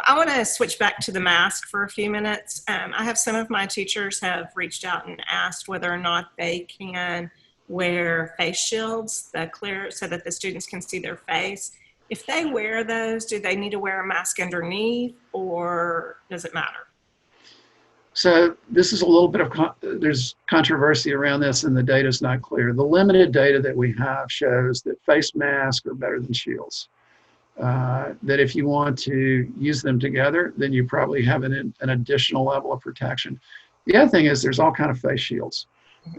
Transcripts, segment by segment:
I want to switch back to the mask for a few minutes. I have some of my teachers have reached out and asked whether or not they can wear face shields, the clear, so that the students can see their face. If they wear those, do they need to wear a mask underneath, or does it matter? So this is a little bit of, there's controversy around this and the data is not clear. The limited data that we have shows that face masks are better than shields. That if you want to use them together, then you probably have an additional level of protection. The other thing is there's all kind of face shields.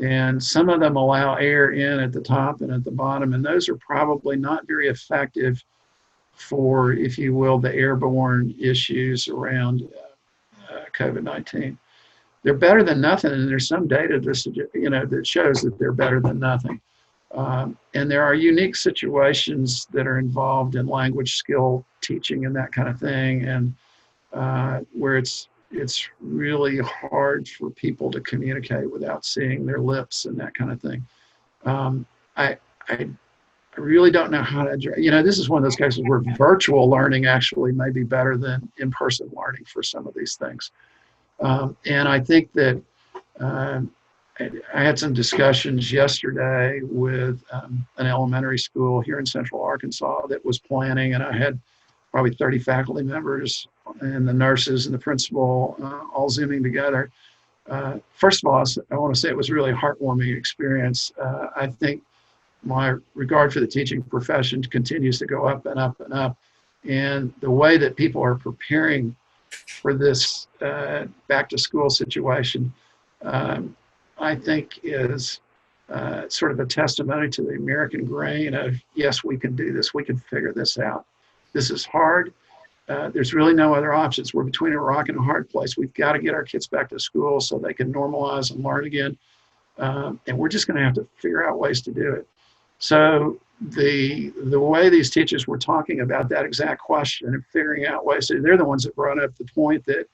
And some of them allow air in at the top and at the bottom, and those are probably not very effective for, if you will, the airborne issues around COVID-19. They're better than nothing, and there's some data that shows that they're better than nothing. And there are unique situations that are involved in language skill teaching and that kind of thing, and where it's really hard for people to communicate without seeing their lips and that kind of thing. I really don't know how to, this is one of those cases where virtual learning actually may be better than in-person learning for some of these things. And I think that I had some discussions yesterday with an elementary school here in Central Arkansas that was planning, and I had probably 30 faculty members and the nurses and the principal all Zooming together. First of all, I want to say it was a really heartwarming experience. I think my regard for the teaching profession continues to go up and up and up. And the way that people are preparing for this back to school situation, I think is sort of a testimony to the American grain of, yes, we can do this. We can figure this out. This is hard. There's really no other options. We're between a rock and a hard place. We've got to get our kids back to school so they can normalize and learn again. And we're just going to have to figure out ways to do it. So the way these teachers were talking about that exact question and figuring out ways to, they're the ones that brought up the point that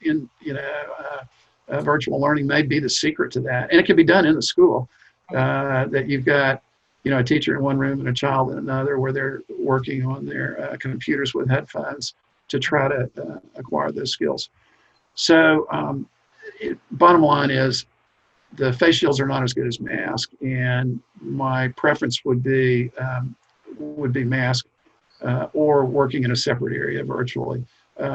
virtual learning may be the secret to that. And it can be done in the school, that you've got, a teacher in one room and a child in another where they're working on their computers with headphones to try to acquire those skills. So bottom line is the face shields are not as good as masks, and my preference would be mask or working in a separate area virtually.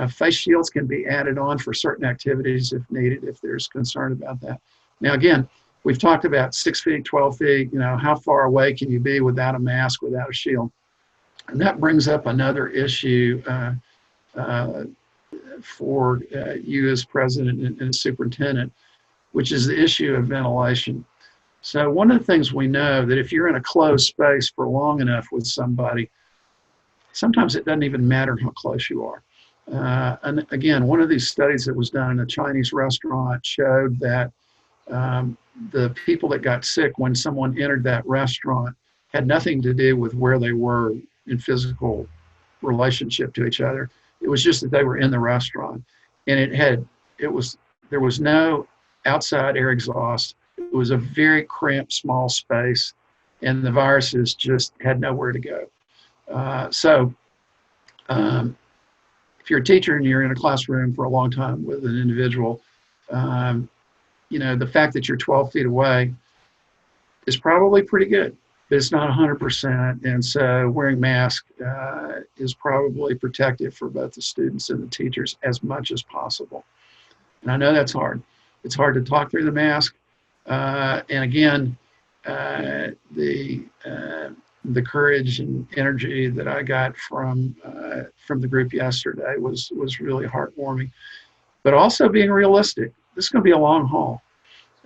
Face shields can be added on for certain activities if needed, if there's concern about that. Now, again, we've talked about 6 feet, 12 feet, how far away can you be without a mask, without a shield? And that brings up another issue for you as president and superintendent, which is the issue of ventilation. So one of the things we know that if you're in a closed space for long enough with somebody, sometimes it doesn't even matter how close you are. And again, one of these studies that was done in a Chinese restaurant showed that the people that got sick when someone entered that restaurant had nothing to do with where they were in physical relationship to each other. It was just that they were in the restaurant, and there was no outside air exhaust. It was a very cramped, small space, and the viruses just had nowhere to go. So if you're a teacher and you're in a classroom for a long time with an individual, the fact that you're 12 feet away is probably pretty good, but it's not 100%. And so wearing masks is probably protective for both the students and the teachers as much as possible. And I know that's hard. It's hard to talk through the mask. And again, the courage and energy that I got from the group yesterday was really heartwarming. But also being realistic. This is going to be a long haul.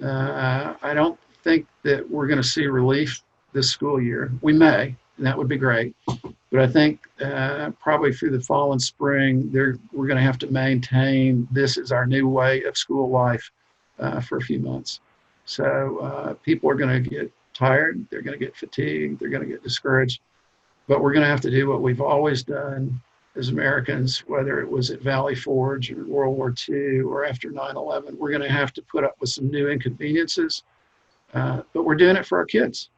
I don't think that we're going to see relief this school year. We may, and that would be great. But I think probably through the fall and spring, we're going to have to maintain this as our new way of school life for a few months. So people are going to get tired, they're going to get fatigued, they're going to get discouraged, but we're going to have to do what we've always done as Americans, whether it was at Valley Forge or World War II or after 9/11. We're going to have to put up with some new inconveniences, but we're doing it for our kids.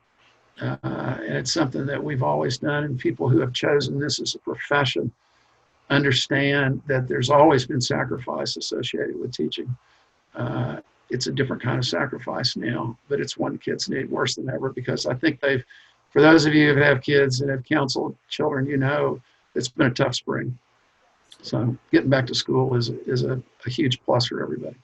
And it's something that we've always done, and people who have chosen this as a profession understand that there's always been sacrifice associated with teaching. It's a different kind of sacrifice now, but it's one kids need worse than ever, because I think for those of you who have kids and have counseled children, it's been a tough spring. So getting back to school is a huge plus for everybody.